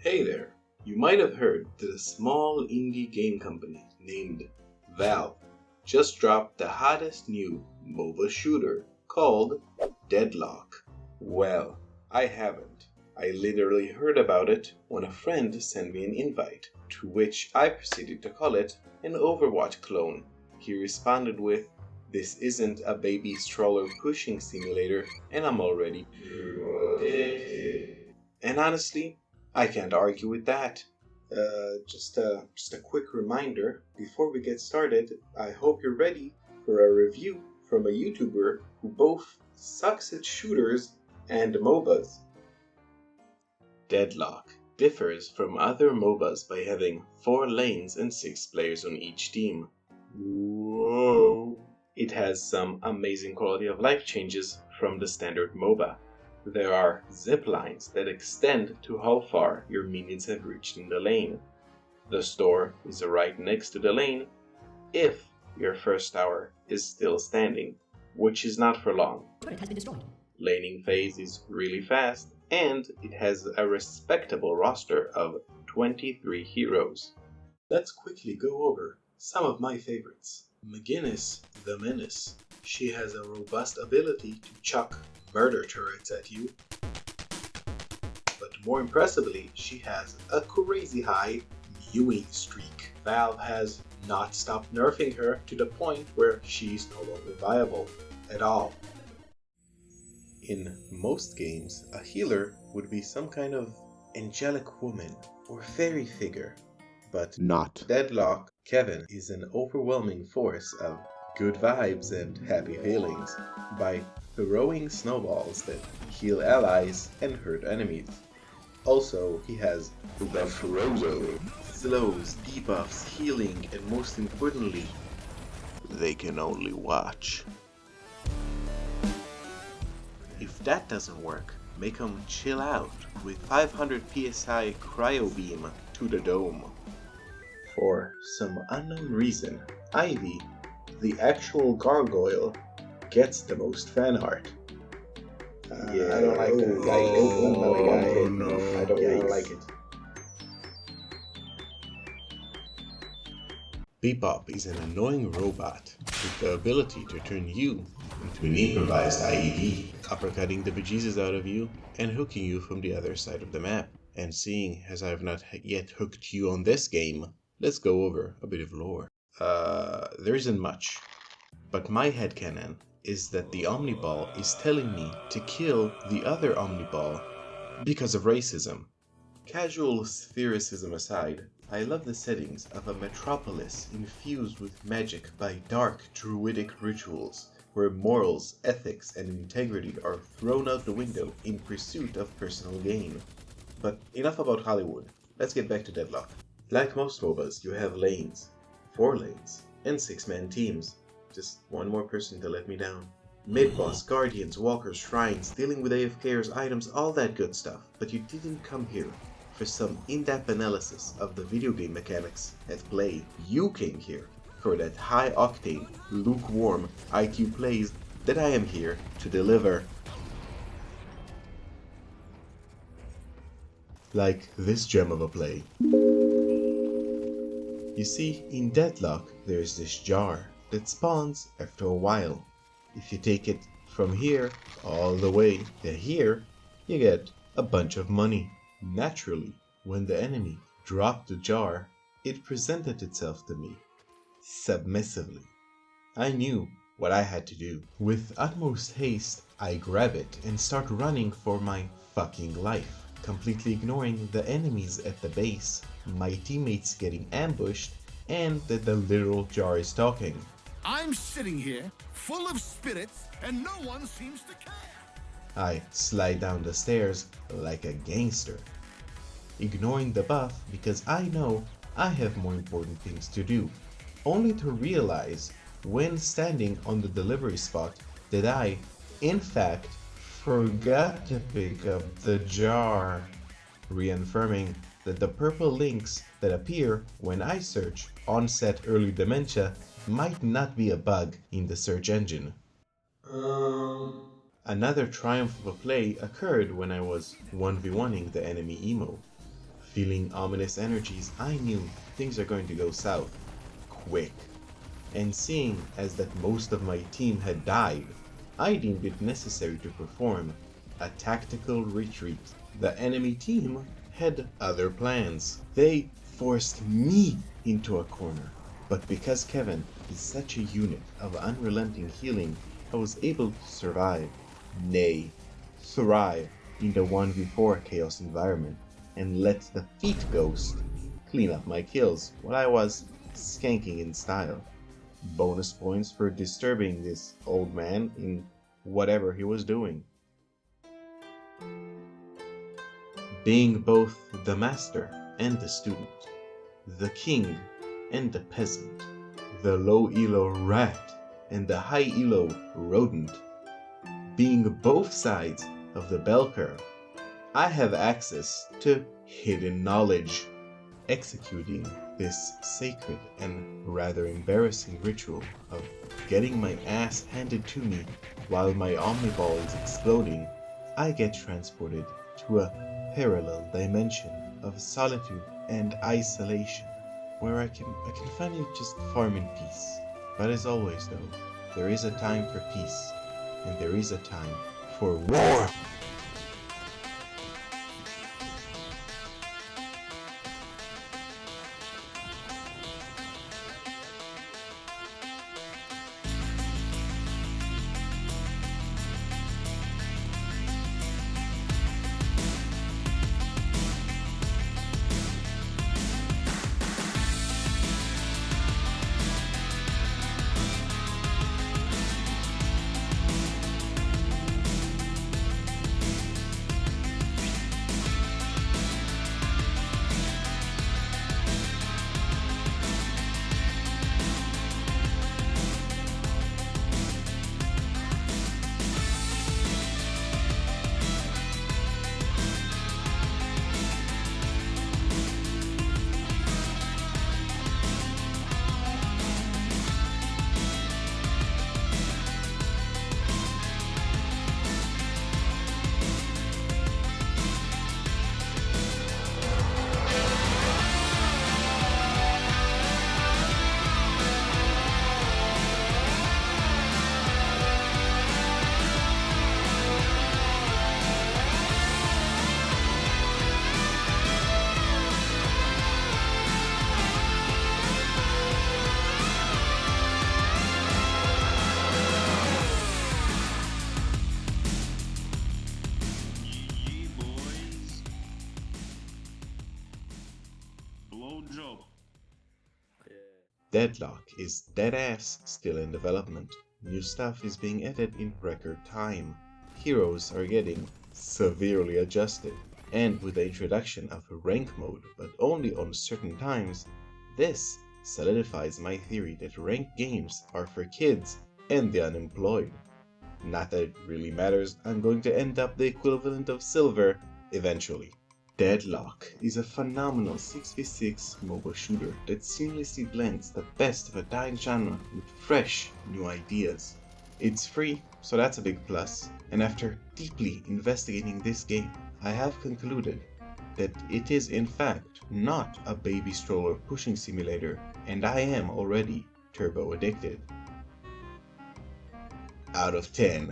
Hey there! You might have heard that a small indie game company named Valve just dropped the hottest new MOBA shooter called DeadLock. Well, I haven't. I literally heard about it when a friend sent me an invite, to which I proceeded to call it an Overwatch clone. He responded with, "This isn't a baby stroller pushing simulator, and I'm already addicted." And honestly, I can't argue with that. Just a quick reminder, before we get started, I hope you're ready for a review from a YouTuber who both sucks at shooters and MOBAs. DeadLock differs from other MOBAs by having 4 lanes and 6 players on each team. Whoa! It has some amazing quality of life changes from the standard MOBA. There are zip lines that extend to how far your minions have reached in the lane. The store is right next to the lane if your first tower is still standing, which is not for long. Turret has been destroyed. Laning phase is really fast, and it has a respectable roster of 23 heroes. Let's quickly go over some of my favorites. McGinnis the Menace. She has a robust ability to chuck murder turrets at you, but more impressively, she has a crazy high mewing streak. Valve has not stopped nerfing her to the point where she's no longer viable at all. In most games, a healer would be some kind of angelic woman or fairy figure, but Not. DeadLock Kevin is an overwhelming force of good vibes and happy feelings by throwing snowballs that heal allies and hurt enemies. Also, he has the Frozo, slows, debuffs, healing, and most importantly, they can only watch. If that doesn't work, make him chill out with 500 PSI cryo beam to the dome. For some unknown reason, Ivy, the actual gargoyle, gets the most fan art. I don't like that. I don't really like it. Bebop is an annoying robot with the ability to turn you into an improvised IED, uppercutting the bejesus out of you and hooking you from the other side of the map. And seeing as I have not yet hooked you on this game, let's go over a bit of lore. There isn't much, but my headcanon is that the Omniball is telling me to kill the other Omniball because of racism. Casual sphericism aside, I love the settings of a metropolis infused with magic by dark druidic rituals, where morals, ethics, and integrity are thrown out the window in pursuit of personal gain. But enough about Hollywood, let's get back to DeadLock. Like most MOBAs, you have lanes, 4 lanes, and 6-man teams. Just one more person to let me down. Mid-boss, guardians, walkers, shrines, dealing with AFKers, items, all that good stuff. But you didn't come here for some in-depth analysis of the video game mechanics at play. You came here for that high-octane, lukewarm IQ plays that I am here to deliver. Like this gem of a play. You see, in DeadLock, there's this jar that spawns after a while. If you take it from here all the way to here, you get a bunch of money. Naturally, when the enemy dropped the jar, it presented itself to me, submissively. I knew what I had to do. With utmost haste, I grab it and start running for my fucking life, completely ignoring the enemies at the base, my teammates getting ambushed, and that the literal jar is talking. I'm sitting here, full of spirits, and no one seems to care. I slide down the stairs like a gangster, ignoring the buff because I know I have more important things to do, only to realize when standing on the delivery spot that I, in fact, forgot to pick up the jar, reaffirming that the purple links that appear when I search onset early dementia might not be a bug in the search engine. Another triumph of a play occurred when I was 1v1ing the enemy emo. Feeling ominous energies, I knew things are going to go south quick. And seeing as that most of my team had died, I deemed it necessary to perform a tactical retreat. The enemy team had other plans. They forced me into a corner. But because Kevin is such a unit of unrelenting healing, I was able to survive, nay, thrive in the 1v4 chaos environment and let the Feet Ghost clean up my kills while I was skanking in style. Bonus points for disturbing this old man in whatever he was doing. Being both the master and the student, the king and the peasant, the low elo rat and the high elo rodent, being both sides of the bell curve, I have access to hidden knowledge. Executing this sacred and rather embarrassing ritual of getting my ass handed to me while my Omniball is exploding, I get transported to a parallel dimension of solitude and isolation, where I can finally just farm in peace. But as always though, there is a time for peace, and there is a time for war! DeadLock is deadass still in development. New stuff is being added in record time. Heroes are getting severely adjusted. And with the introduction of a rank mode, but only on certain times, this solidifies my theory that ranked games are for kids and the unemployed. Not that it really matters, I'm going to end up the equivalent of silver eventually. DeadLock is a phenomenal 6v6 MOBA shooter that seamlessly blends the best of a dying genre with fresh, new ideas. It's free, so that's a big plus, and after deeply investigating this game, I have concluded that it is in fact not a baby stroller pushing simulator, and I am already turbo addicted. Out of 10.